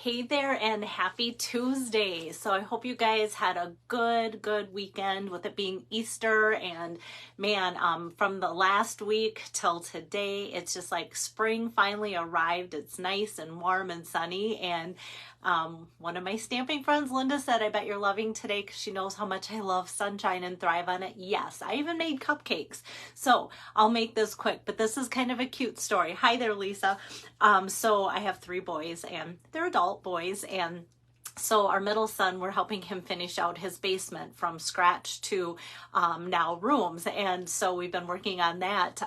Hey there and happy Tuesday. So I hope you guys had a good weekend with it being Easter, and man, from the last week till today, it's just like spring finally arrived. It's nice and warm and sunny, and one of my stamping friends, Linda, said, I bet you're loving today because she knows how much I love sunshine and thrive on it. Yes, I even made cupcakes. So I'll make this quick, but this is kind of a cute story. Hi there, Lisa. So I have 3 boys and they're adult boys, and so our middle son, we're helping him finish out his basement from scratch to now rooms. And so we've been working on that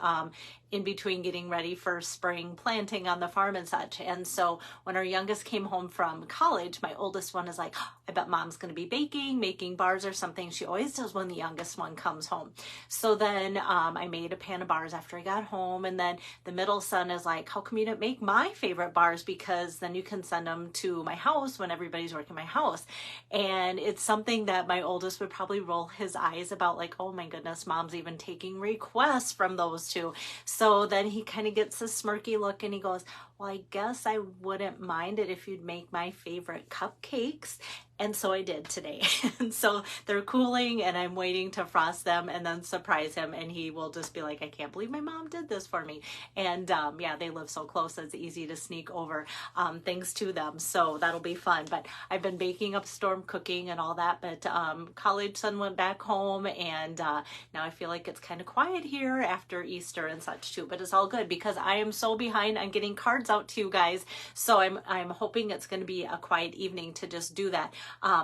in between getting ready for spring planting on the farm and such. And so when our youngest came home from college, my oldest one is like, oh, I bet mom's going to be baking, making bars or something. She always does when the youngest one comes home. So then I made a pan of bars after I got home. And then the middle son is like, how come you didn't make my favorite bars? Because then you can send them to my house when everybody's working my house. And it's something that my oldest would probably roll his eyes about, like, oh my goodness, mom's even taking requests from those two. So then he kind of gets a smirky look and he goes, well, I guess I wouldn't mind it if you'd make my favorite cupcakes. And so I did today. And so they're cooling and I'm waiting to frost them and then surprise him. And he will just be like, I can't believe my mom did this for me. And yeah, they live so close. It's easy to sneak over things to them. So that'll be fun. But I've been baking up storm cooking and all that. But college son went back home, and now I feel like it's kind of quiet here after Easter and such too. But it's all good because I am so behind on getting cards out to you guys. So I'm hoping it's going to be a quiet evening to just do that.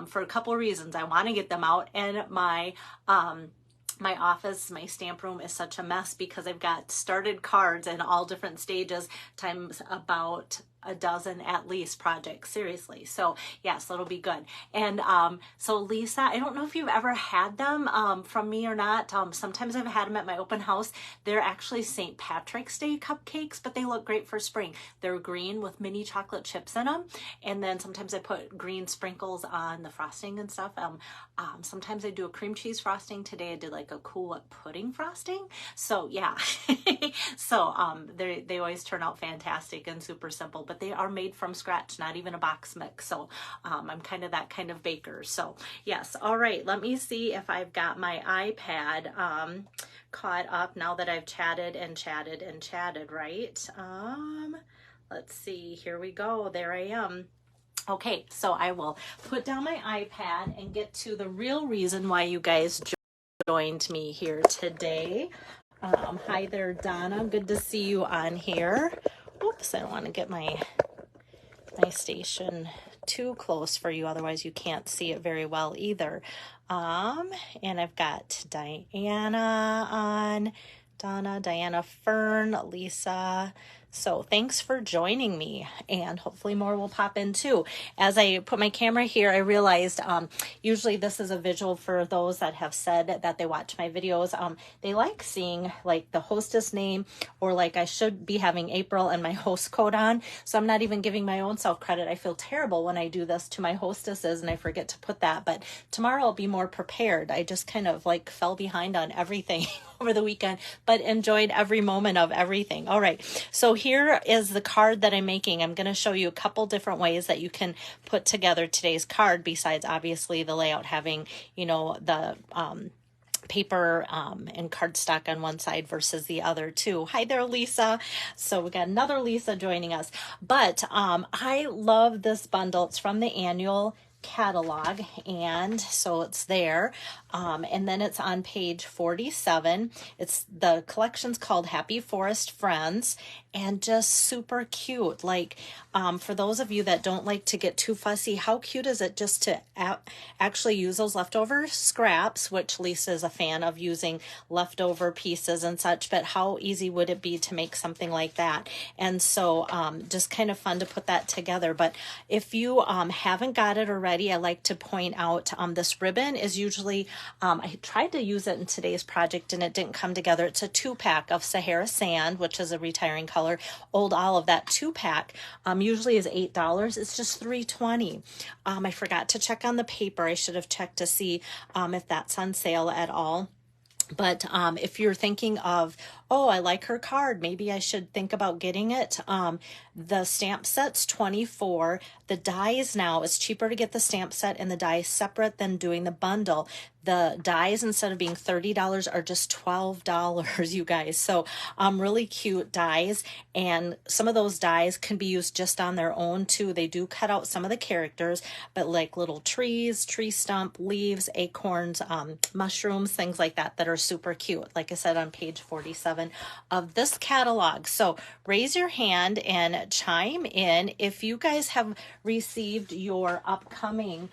For a couple of reasons. I want to get them out, and my office, my stamp room is such a mess because I've got started cards in all different stages times about a dozen at least projects, seriously. So yes, it'll be good. And so Lisa, I don't know if you've ever had them from me or not. Sometimes I've had them at my open house. They're actually St. Patrick's Day cupcakes, but they look great for spring. They're green with mini chocolate chips in them. And then sometimes I put green sprinkles on the frosting and stuff. Sometimes I do a cream cheese frosting. Today I did like a cool pudding frosting. So yeah, so they always turn out fantastic and super simple, but they are made from scratch, not even a box mix. So I'm kind of that kind of baker. So yes. All right. Let me see if I've got my iPad caught up now that I've chatted and chatted and chatted, right? Let's see. Here we go. There I am. Okay, so I will put down my iPad and get to the real reason why you guys joined me here today. Hi there, Donna. Good to see you on here. Oops, I don't want to get my station too close for you, otherwise you can't see it very well either. And I've got Diana on, Donna, Diana, Fern, Lisa. So thanks for joining me, and hopefully more will pop in too. As I put my camera here, I realized usually this is a visual for those that have said that they watch my videos. They like seeing like the hostess name, or like I should be having April and my host code on. So I'm not even giving my own self credit. I feel terrible when I do this to my hostesses and I forget to put that, but tomorrow I'll be more prepared. I just kind of like fell behind on everything over the weekend, but enjoyed every moment of everything. All right. So here is the card that I'm making. I'm going to show you a couple different ways that you can put together today's card, besides obviously the layout having, you know, the paper and cardstock on one side versus the other too. Hi there, Lisa. So we got another Lisa joining us. But I love this bundle. It's from the annual catalog, and so it's there, and then it's on page 47. It's the collection's called Happy Forest Friends, and just super cute. Like for those of you that don't like to get too fussy, how cute is it just to actually use those leftover scraps, which Lisa is a fan of using leftover pieces and such, but how easy would it be to make something like that? And so just kind of fun to put that together. But if you haven't got it already, I like to point out this ribbon is usually, I tried to use it in today's project and it didn't come together. It's a 2-pack of Sahara Sand, which is a retiring color. Old Olive, that 2-pack usually is $8. It's just $3.20. I forgot to check on the paper. I should have checked to see if that's on sale at all. But if you're thinking of oh, I like her card. Maybe I should think about getting it. The stamp set's $24. The dies now, it's cheaper to get the stamp set and the dies separate than doing the bundle. The dies, instead of being $30, are just $12, you guys. So really cute dies, and some of those dies can be used just on their own too. They do cut out some of the characters, but like little trees, tree stump, leaves, acorns, mushrooms, things like that that are super cute. Like I said, on page 47 of this catalog. So raise your hand and chime in if you guys have received your upcoming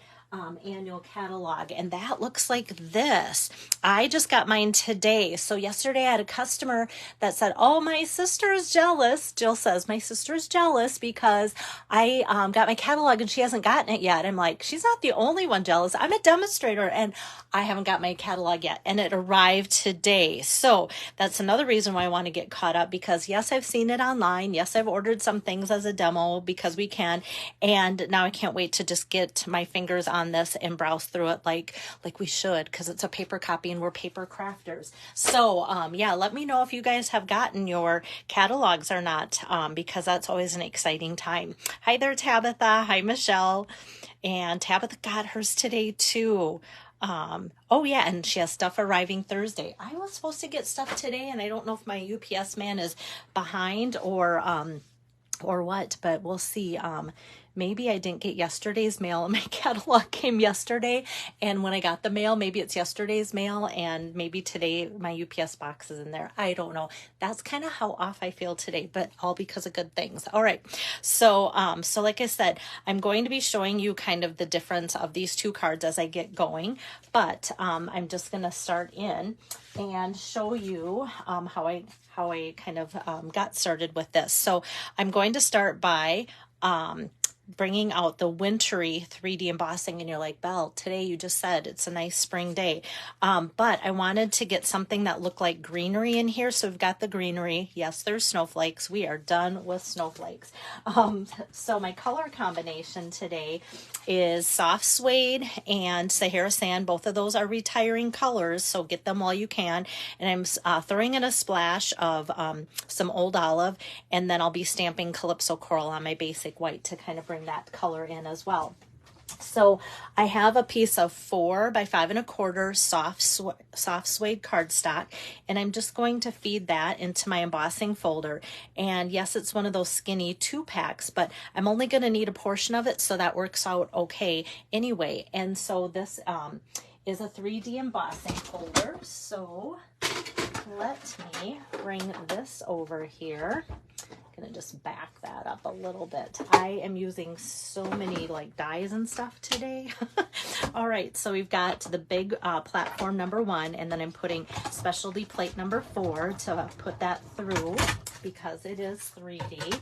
annual catalog, and that looks like this. I just got mine today. So yesterday I had a customer that said, oh, my sister is jealous. Jill says, my sister is jealous because I got my catalog and she hasn't gotten it yet. I'm like, she's not the only one jealous. I'm a demonstrator and I haven't got my catalog yet, and it arrived today. So that's another reason why I want to get caught up, because yes, I've seen it online. Yes, I've ordered some things as a demo because we can, and now I can't wait to just get my fingers on this and browse through it like we should, because it's a paper copy and we're paper crafters. So yeah, let me know if you guys have gotten your catalogs or not, because that's always an exciting time. Hi there, Tabitha. Hi, Michelle. And Tabitha got hers today too. Oh yeah, and she has stuff arriving Thursday. I was supposed to get stuff today, and I don't know if my UPS man is behind or what, but we'll see. Maybe I didn't get yesterday's mail and my catalog came yesterday, and when I got the mail, maybe it's yesterday's mail, and maybe today my UPS box is in there. I don't know. That's kind of how off I feel today, but all because of good things. All right. So so like I said, I'm going to be showing you kind of the difference of these two cards as I get going, but I'm just going to start in and show you how I kind of got started with this. So I'm going to start by bringing out the wintry 3D embossing, and you're like, Belle, today you just said it's a nice spring day, but I wanted to get something that looked like greenery in here. So we've got the greenery. Yes, there's snowflakes. We are done with snowflakes. So my color combination today is soft suede and Sahara sand. Both of those are retiring colors, so get them while you can. And I'm throwing in a splash of some old olive, and then I'll be stamping Calypso coral on my basic white to kind of bring that color in as well. So I have a piece of 4 by 5 1/4 soft suede cardstock, and I'm just going to feed that into my embossing folder. And yes, it's one of those skinny 2-packs, but I'm only going to need a portion of it, so that works out okay anyway. And so this is a 3D embossing folder. So let me bring this over here. Gonna just back that up a little bit. I am using so many like dies and stuff today. All right, so we've got the big platform number 1, and then I'm putting specialty plate number 4 to put that through because it is 3D.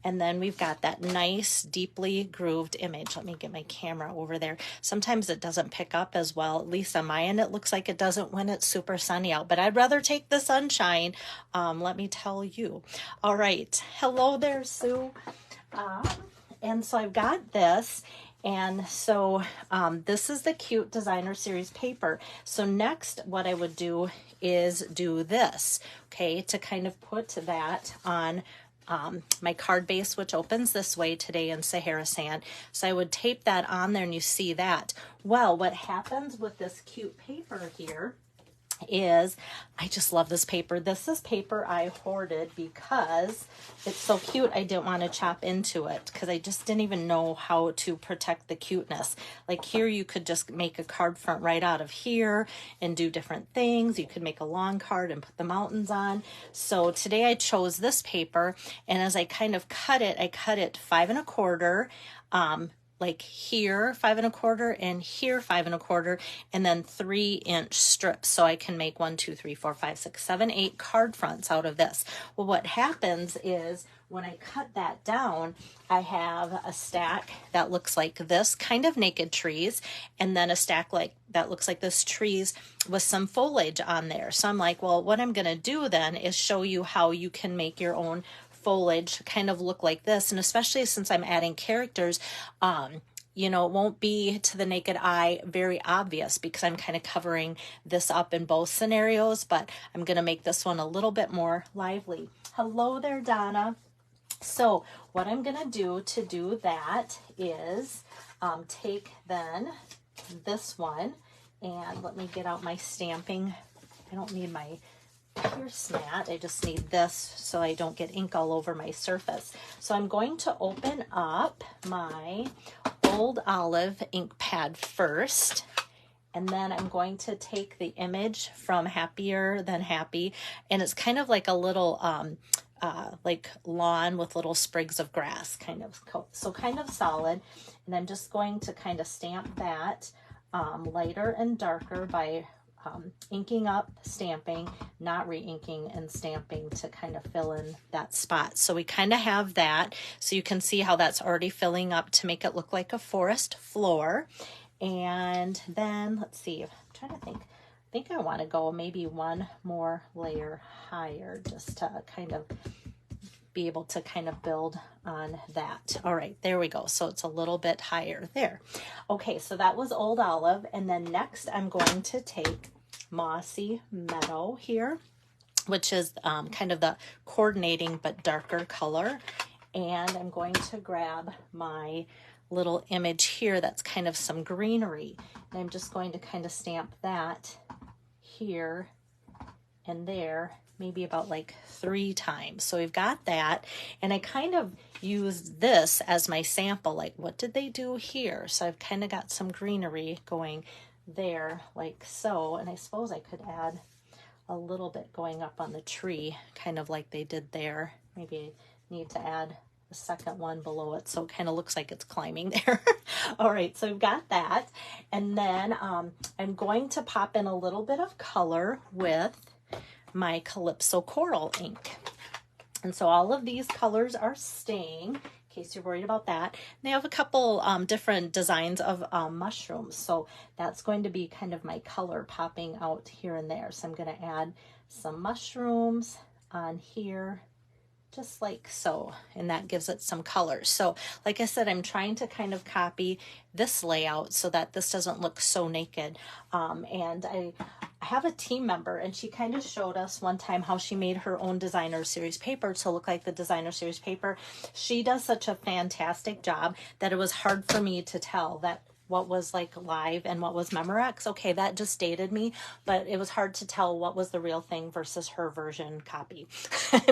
And then we've got that nice, deeply grooved image. Let me get my camera over there. Sometimes it doesn't pick up as well. At least on my end, it looks like it doesn't when it's super sunny out. But I'd rather take the sunshine, let me tell you. All right. Hello there, Sue. And so I've got this. And so this is the Cute Designer Series paper. So next, what I would do is do this, okay, to kind of put that on my card base, which opens this way today in Sahara sand. So I would tape that on there, and you see that. Well, what happens with this cute paper here is I just love this paper. This is paper I hoarded because it's so cute. I didn't want to chop into it because I just didn't even know how to protect the cuteness. Like here, you could just make a card front right out of here and do different things. You could make a long card and put the mountains on. So today I chose this paper, and as I kind of cut it, I cut it 5 1/4, like here 5 1/4 and here 5 1/4, and then 3-inch strips, so I can make 1, 2, 3, 4, 5, 6, 7, 8 card fronts out of this. Well, what happens is when I cut that down, I have a stack that looks like this, kind of naked trees, and then a stack like that looks like this, trees with some foliage on there. So I'm like, well, what I'm going to do then is show you how you can make your own foliage kind of look like this. And especially since I'm adding characters, you know, it won't be to the naked eye very obvious because I'm kind of covering this up in both scenarios, but I'm going to make this one a little bit more lively. Hello there, Donna. So what I'm going to do that is take then this one, and let me get out my stamping. I don't need my pierce mat. I just need this so I don't get ink all over my surface. So I'm going to open up my Old Olive ink pad first, and then I'm going to take the image from Happier Than Happy, and it's kind of like a little like lawn with little sprigs of grass, kind of, so kind of solid. And I'm just going to kind of stamp that lighter and darker by inking up, stamping, not re-inking, and stamping to kind of fill in that spot. So we kind of have that. So you can see how that's already filling up to make it look like a forest floor. And then let's see, I'm trying to think. I think I want to go maybe one more layer higher just to kind of be able to kind of build on that. All right, there we go. So it's a little bit higher there. Okay, so that was Old Olive. And then next I'm going to take Mossy Meadow here, which is kind of the coordinating but darker color. And I'm going to grab my little image here that's kind of some greenery. And I'm just going to kind of stamp that here and there, maybe about like 3 times. So we've got that. And I kind of used this as my sample, like what did they do here? So I've kind of got some greenery going there like so. And I suppose I could add a little bit going up on the tree, kind of like they did there. Maybe I need to add the second one below it so it kind of looks like it's climbing there. All right, so we've got that. And then I'm going to pop in a little bit of color with my Calypso Coral ink. And so all of these colors are staying, in case you're worried about that. They have a couple different designs of mushrooms. So that's going to be kind of my color popping out here and there. So I'm going to add some mushrooms on here, just like so, and that gives it some color. So like I said, I'm trying to kind of copy this layout so that this doesn't look so naked. And I have a team member, and she kind of showed us one time how she made her own designer series paper to look like the designer series paper. She does such a fantastic job that it was hard for me to tell that what was like live and what was Memorex. Okay, that just dated me, but it was hard to tell what was the real thing versus her version copy.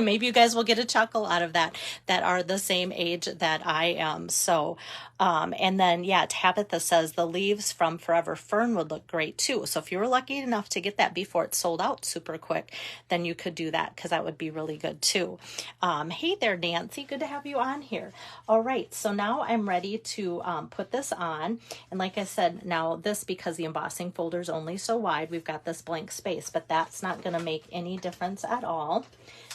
Maybe you guys will get a chuckle out of that are the same age that I am. So, and then, yeah, Tabitha says the leaves from Forever Fern would look great too. So if you were lucky enough to get that before it sold out super quick, then you could do that because that would be really good too. Hey there, Nancy. Good to have you on here. All right, so now I'm ready to put this on. And like I said, now this, because the embossing folder is only so wide, we've got this blank space, but that's not going to make any difference at all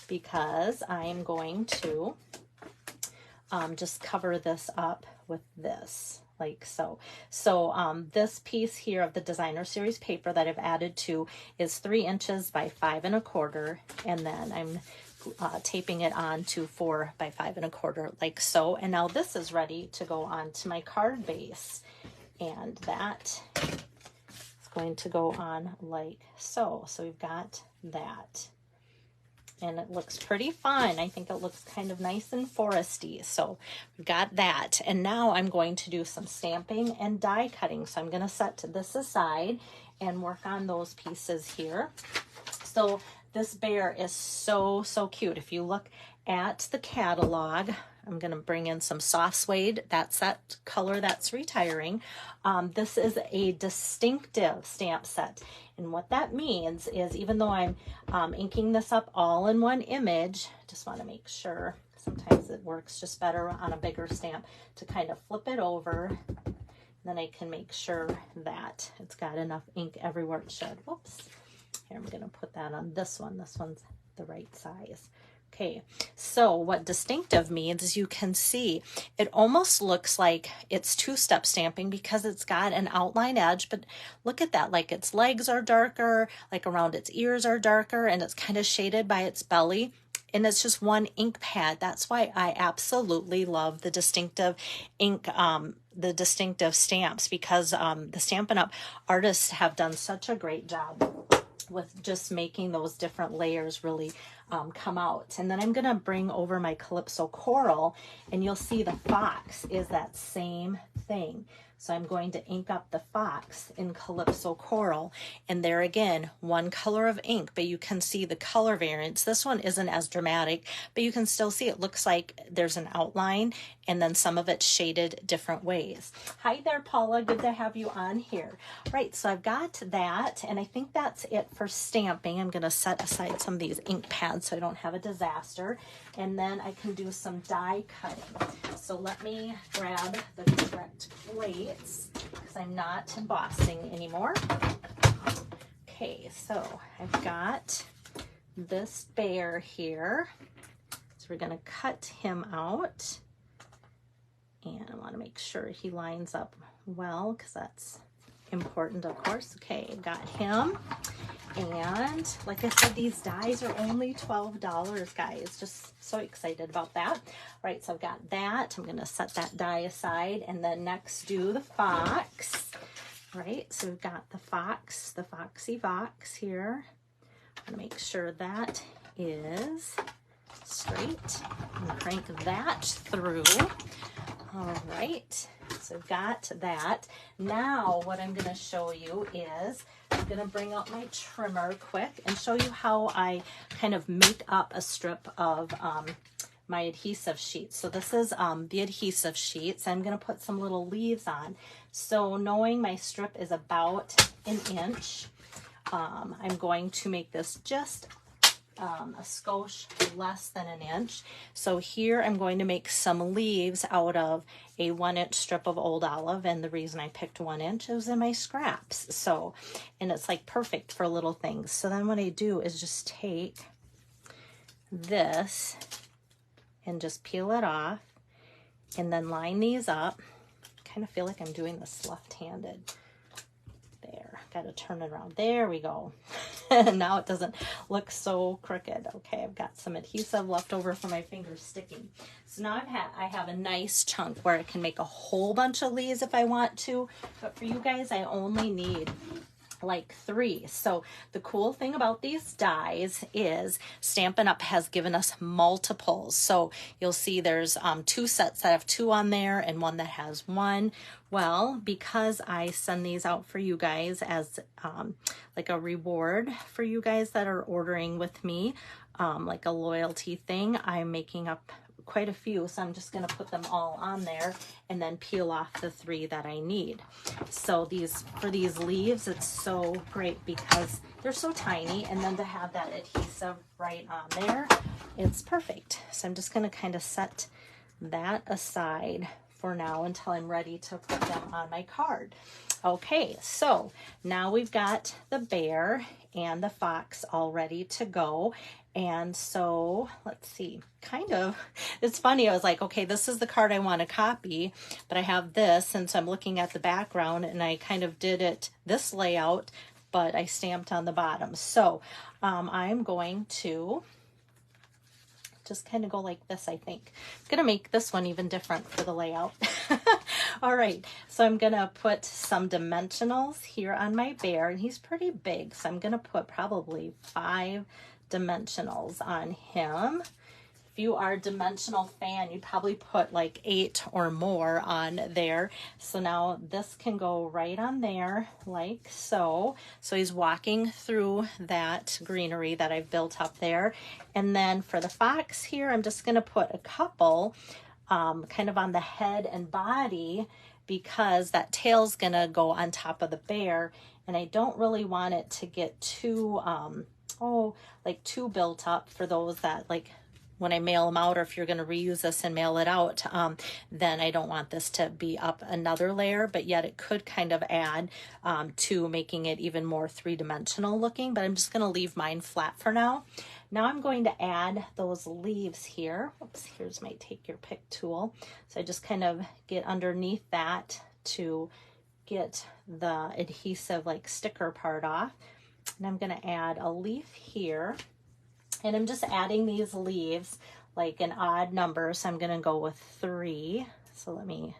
because I'm going to just cover this up with this, like so. So this piece here of the designer series paper that I've added to is 3 inches by 5 1/4, and then I'm taping it on to 4 by 5 1/4, like so. And now this is ready to go on to my card base. And that is going to go on like so. So we've got that. And it looks pretty fun. I think it looks kind of nice and foresty. So we've got that. And now I'm going to do some stamping and die cutting. So I'm going to set this aside and work on those pieces here. So this bear is so, so cute. If you look at the catalog, I'm going to bring in some soft suede. That's that color that's retiring. This is a distinctive stamp set. And what that means is, even though I'm inking this up all in one image, just want to make sure, sometimes it works just better on a bigger stamp to kind of flip it over. Then I can make sure that it's got enough ink everywhere it should. Whoops. Here, I'm going to put that on this one. This one's the right size. Okay, so what distinctive means is you can see it almost looks like it's 2-step stamping because it's got an outline edge, but look at that, like its legs are darker, like around its ears are darker, and it's kind of shaded by its belly. and it's just one ink pad. That's why I absolutely love the distinctive ink, the distinctive stamps, because the Stampin' Up! Artists have done such a great job with just making those different layers really come out. And then I'm gonna bring over my Calypso Coral, and you'll see the fox is that same thing. So I'm going to ink up the fox in Calypso Coral, and there again, one color of ink, but you can see the color variance. This one isn't as dramatic, but you can still see it looks like there's an outline, and then some of it's shaded different ways. Hi there, Paula, good to have you on here. Right, so I've got that, and I think that's it for stamping. I'm gonna set aside some of these ink pads so I don't have a disaster, and then I can do some die cutting. So let me grab the correct plates because I'm not embossing anymore. Okay, so I've got this bear here. So we're gonna cut him out, and I wanna make sure he lines up well because that's important, of course. Okay, got him. And like I said, these dies are only $12, guys. Just so excited about that. All right, so I've got that. I'm gonna set that die aside, and then next do the fox. All right, so we've got the fox, the foxy fox here. I'm gonna make sure that is straight and crank that through. All right, so I've got that. Now what I'm gonna show you is I'm gonna bring out my trimmer quick and show you how I kind of make up a strip of my adhesive sheets. So this is the adhesive sheets. I'm gonna put some little leaves on. So knowing my strip is about an inch, I'm going to make this just a skosh less than an inch. So here I'm going to make some leaves out of a 1-inch strip of old olive, and the reason I picked 1 inch is in my scraps. So, and it's like perfect for little things. So then what I do is just take this and just peel it off and then line these up. Kind of feel like I'm doing this left-handed. There, got to turn it around. There we go. Now it doesn't look so crooked. Okay, I've got some adhesive left over from my fingers sticking. So now I have a nice chunk where I can make a whole bunch of leaves if I want to, but for you guys, I only need like 3. So the cool thing about these dies is Stampin' Up! Has given us multiples. So you'll see there's 2 sets that have 2 on there and 1 that has 1. Well, because I send these out for you guys as like a reward for you guys that are ordering with me, like a loyalty thing, I'm making up quite a few, so I'm just going to put them all on there and then peel off the 3 that I need. So for these leaves, it's so great because they're so tiny, and then to have that adhesive right on there, it's perfect. So I'm just going to kind of set that aside for now until I'm ready to put them on my card. Okay, so now we've got the bear and the fox all ready to go. And so let's see, kind of, it's funny. I was like, okay, this is the card I want to copy, but I have this, and so I'm looking at the background, and I kind of did it this layout, but I stamped on the bottom. So I'm going to just kind of go like this, I think. I'm going to make this one even different for the layout. All right, so I'm going to put some dimensionals here on my bear, and he's pretty big, so I'm going to put probably 5 dimensionals on him. If you are a dimensional fan, you probably put like 8 or more on there. So now this can go right on there like so. So he's walking through that greenery that I've built up there. And then for the fox here, I'm just going to put a couple kind of on the head and body, because that tail's going to go on top of the bear. And I don't really want it to get too too built up for those that, like, when I mail them out, or if you're going to reuse this and mail it out, then I don't want this to be up another layer, but yet it could kind of add to making it even more 3-dimensional looking, but I'm just going to leave mine flat for now. Now I'm going to add those leaves here. Oops, here's my take your pick tool. So I just kind of get underneath that to get the adhesive like sticker part off. And I'm going to add a leaf here. And I'm just adding these leaves like an odd number. So I'm going to go with 3. So let me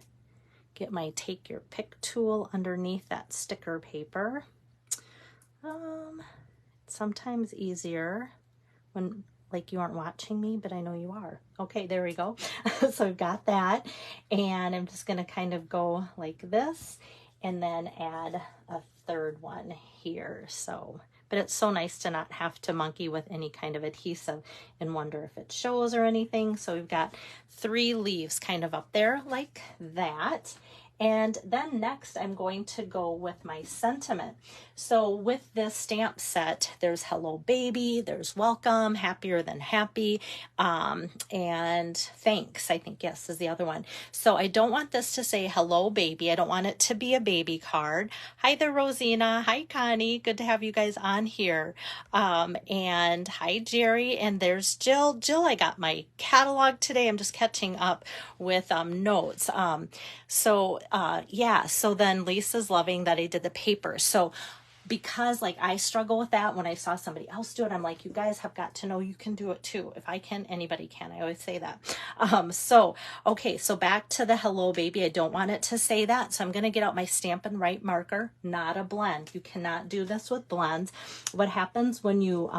get my take your pick tool underneath that sticker paper. Sometimes easier when like you aren't watching me, but I know you are. Okay, there we go. So I've got that, and I'm just going to kind of go like this and then add a third one here. So, but it's so nice to not have to monkey with any kind of adhesive and wonder if it shows or anything. So we've got 3 leaves kind of up there like that. And then next I'm going to go with my sentiment. So with this stamp set, there's hello baby, there's welcome, happier than happy, and thanks, I think, yes, is the other one. So I don't want this to say hello baby. I don't want it to be a baby card. Hi there, Rosina. Hi, Connie. Good to have you guys on here. And hi, Jerry. And there's Jill. Jill, I got my catalog today. I'm just catching up with notes. Yeah, so then Lisa's loving that I did the paper. So because like I struggle with that when I saw somebody else do it, I'm like, you guys have got to know you can do it too. If I can, anybody can. I always say that. Okay, so back to the hello baby. I don't want it to say that. So I'm going to get out my Stampin' Write marker, not a blend. You cannot do this with blends. What happens when you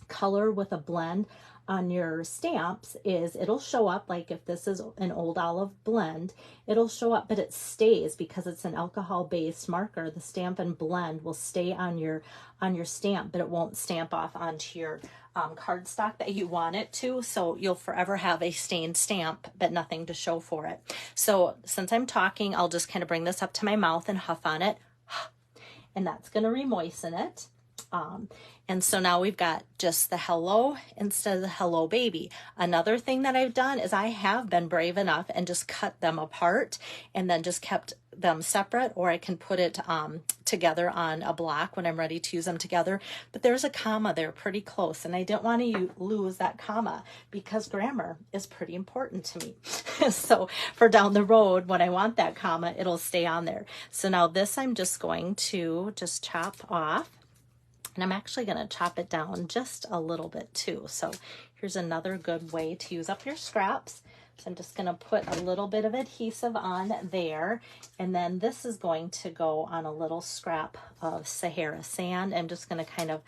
color with a blend on your stamps is it'll show up, like if this is an Old Olive blend, it'll show up, but it stays because it's an alcohol based marker. The Stampin' Blend will stay on your stamp, but it won't stamp off onto your cardstock that you want it to. So you'll forever have a stained stamp, but nothing to show for it. So since I'm talking, I'll just kind of bring this up to my mouth and huff on it. And that's going to re-moisten it. And so now we've got just the hello instead of the hello baby. Another thing that I've done is I have been brave enough and just cut them apart and then just kept them separate, or I can put it together on a block when I'm ready to use them together. But there's a comma there pretty close, and I didn't want to lose that comma because grammar is pretty important to me. So for down the road, when I want that comma, it'll stay on there. So now this I'm just going to just chop off. And I'm actually going to chop it down just a little bit too. So here's another good way to use up your scraps. So I'm just going to put a little bit of adhesive on there. And then this is going to go on a little scrap of Sahara sand. I'm just going to kind of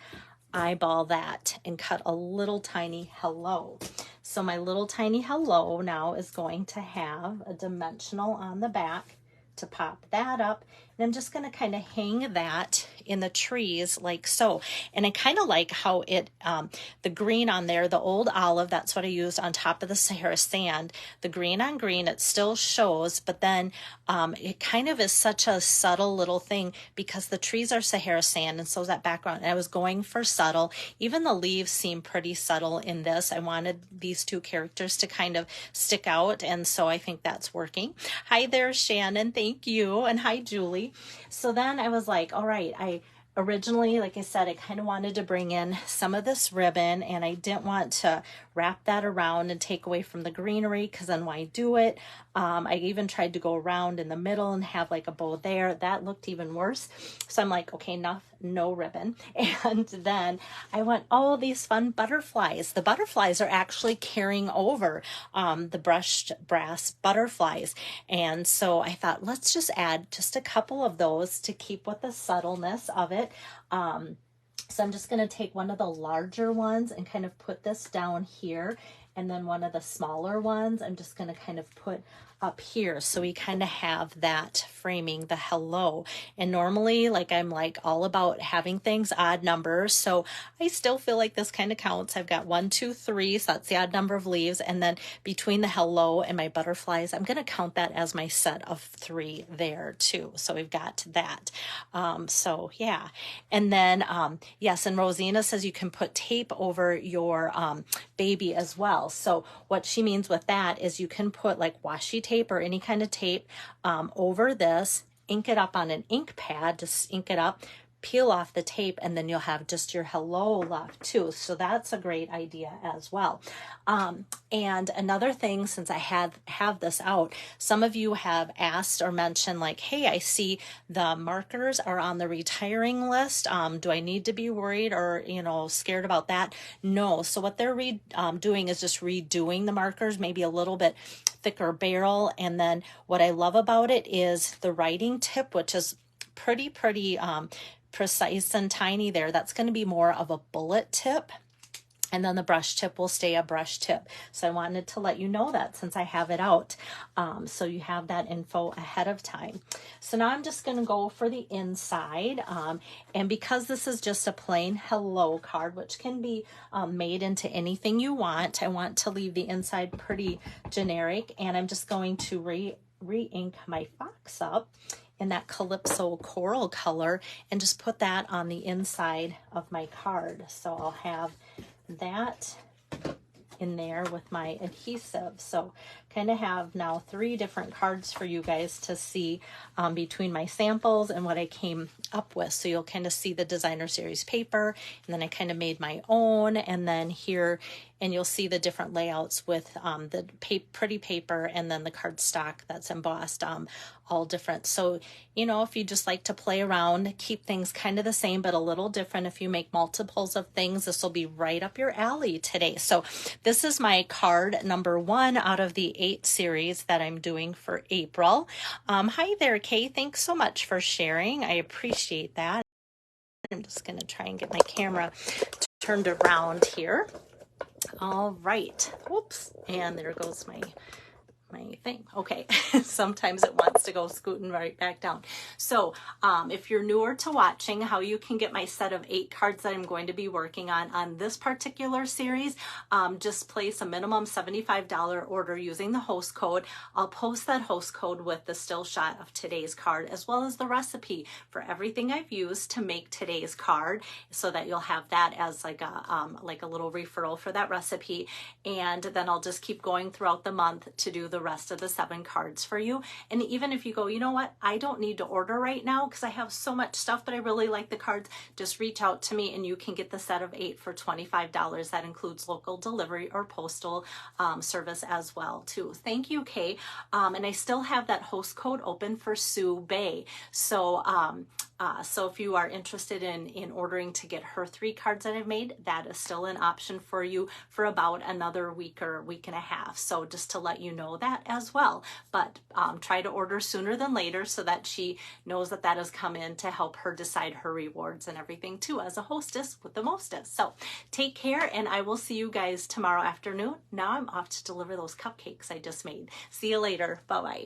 eyeball that and cut a little tiny hello. So my little tiny hello now is going to have a dimensional on the back to pop that up. And I'm just going to kind of hang that in the trees like so. And I kind of like how it, the green on there, the Old Olive, that's what I used on top of the Sahara sand. The green on green, it still shows, but then it kind of is such a subtle little thing because the trees are Sahara sand and so is that background. And I was going for subtle. Even the leaves seem pretty subtle in this. I wanted these 2 characters to kind of stick out, and so I think that's working. Hi there, Shannon. Thank you. And hi, Julie. So then I was like, all right, I originally, like I said, I kind of wanted to bring in some of this ribbon, and I didn't want to wrap that around and take away from the greenery because then why do it? I even tried to go around in the middle and have like a bow there. That looked even worse. So I'm like, okay, enough, no ribbon. And then I went, oh, these fun butterflies. The butterflies are actually carrying over the brushed brass butterflies. And so I thought, let's just add just a couple of those to keep with the subtleness of it. So I'm just going to take one of the larger ones and kind of put this down here. And then one of the smaller ones, I'm just going to kind of put up here. So we kind of have that framing the hello. And normally, like I'm like all about having things odd numbers. So I still feel like this kind of counts. I've got 1, 2, 3. So that's the odd number of leaves. And then between the hello and my butterflies, I'm going to count that as my set of 3 there too. So we've got that. So yeah. And then, yes. And Rosina says you can put tape over your baby as well. So what she means with that is you can put like washi tape or any kind of tape over this, ink it up on an ink pad, just ink it up, peel off the tape, and then you'll have just your hello left too. So that's a great idea as well. And another thing, since I have this out, some of you have asked or mentioned like, hey, I see the markers are on the retiring list. Do I need to be worried or, scared about that? No. So what they're doing is just redoing the markers, maybe a little bit thicker barrel. And then what I love about it is the writing tip, which is pretty precise and tiny there. That's going to be more of a bullet tip. And then the brush tip will stay a brush tip. So I wanted to let you know that since I have it out. So you have that info ahead of time. So now I'm just going to go for the inside. And because this is just a plain hello card, which can be made into anything you want, I want to leave the inside pretty generic. And I'm just going to re-ink my fox up in that Calypso coral color and just put that on the inside of my card. So I'll have that in there with my adhesive. So kind of have now 3 different cards for you guys to see between my samples and what I came up with. So you'll kind of see the designer series paper, and then I kind of made my own, and then here, and you'll see the different layouts with the pretty paper and then the cardstock that's embossed, all different. So, if you just like to play around, keep things kind of the same, but a little different. If you make multiples of things, this will be right up your alley today. So this is my card number 1 out of the 8 series that I'm doing for April. Hi there, Kay. Thanks so much for sharing. I appreciate that. I'm just going to try and get my camera turned around here. All right. Whoops. And there goes my thing. Okay. Sometimes it wants to go scooting right back down. So if you're newer to watching, how you can get my set of 8 cards that I'm going to be working on this particular series, just place a minimum $75 order using the host code. I'll post that host code with the still shot of today's card, as well as the recipe for everything I've used to make today's card, so that you'll have that as like a little referral for that recipe. And then I'll just keep going throughout the month to do the rest of the 7 cards for you. And even if you go, you know what, I don't need to order right now because I have so much stuff, but I really like the cards, just reach out to me and you can get the set of 8 for $25. That includes local delivery or postal service as well too. Thank you, Kay. And I still have that host code open for Sue Bay. So so if you are interested in ordering to get her 3 cards that I've made, that is still an option for you for about another week or week and a half. So just to let you know that as well. But try to order sooner than later so that she knows that that has come in to help her decide her rewards and everything too, as a hostess with the mostest. So take care, and I will see you guys tomorrow afternoon. Now I'm off to deliver those cupcakes I just made. See you later. Bye-bye.